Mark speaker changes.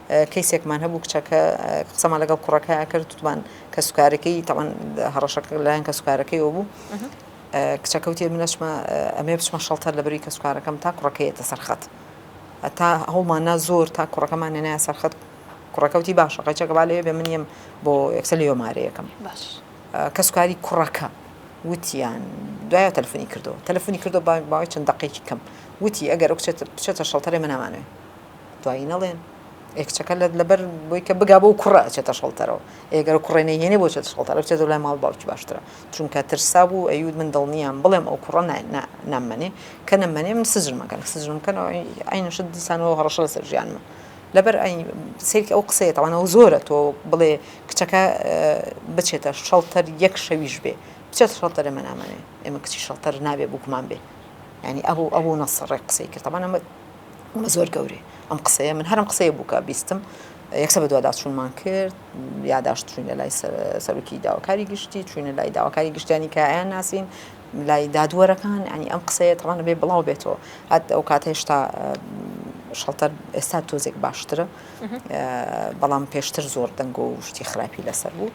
Speaker 1: کەیسێکمان هەبوو کچەکە قسەمان لەگەڵ کوڕەکەیان کرد تومان کە سوکارەکەی تەوان هەڕەشەکە لایەن کە سوکارەکەیەوە بوو کچەکەوتی منەچمە ئەمێ بچمە شەڵتەر لەبەری کە سوکارەکەم تا کوڕەکەیەتە سەرخەت تا هەوڵمانە زۆر تا کوڕەکەمان نێنایە سەرخەت کوڕەکەوتی باشە قەچەکە با لێ بێ منیم بۆ یەکسەر لێوەمارەیەکەم کە سوکاری کوڕەکە وتیان دوایە تەلەفۆنی کردو باوەی چەند دەقەیەکی کەم وتی ئەگەر بچێتە شەڵتەرێ من نامانوێ دوایی نەڵێن کچەکە لەبەر بۆی کە بگا بۆ کوڕە چێتە شەڵتەرەوە ئێگەر کوڕێ نەیهێنێ بۆ چێتە شەڵتەرە بچێتە لای ماڵ باوکی باشترە چونکە ترسا بوو ئەیود من دڵنیام بڵێم ئەو کوڕە نامەنێ کە نەمەنێ من سزنمکەنەوە عینەشت دیسانەوە هەڕەشە لەسەر ژیانمە لەبەر سێکی ئەو قسەیە تاوانەوە زۆرە تۆ بڵێ کچەکە بچێتە شەڵتەر یەک شەویش بێ بچێت شەڵتەرە من نامەنێ ئێمە کچی شەڵتەر نابێ بووکمان بێ ینی ئەو نەسەڕێک قسەی کرد تاوان ئەمە زۆر گەورێ ئەم قسەیە من هەرم قسەیە بووکە بیستم یەکسە بە دوواداچوونمان کرد یاداشت چوینە لای سەرۆکی داواکاری گشتی چوینە لای داواکاری گشتیانی کە ئایان ناسین لای دادوەرەکان ینی ئەم قسەیە تەوانە بێ بڵاو بێتەوە هەت ئەو کاتە هێشتا شەڵتەر ئێستا تۆزێک باشترە بەڵام پێشتر زۆر دەنگ و شتی خراپی لەسەر بوو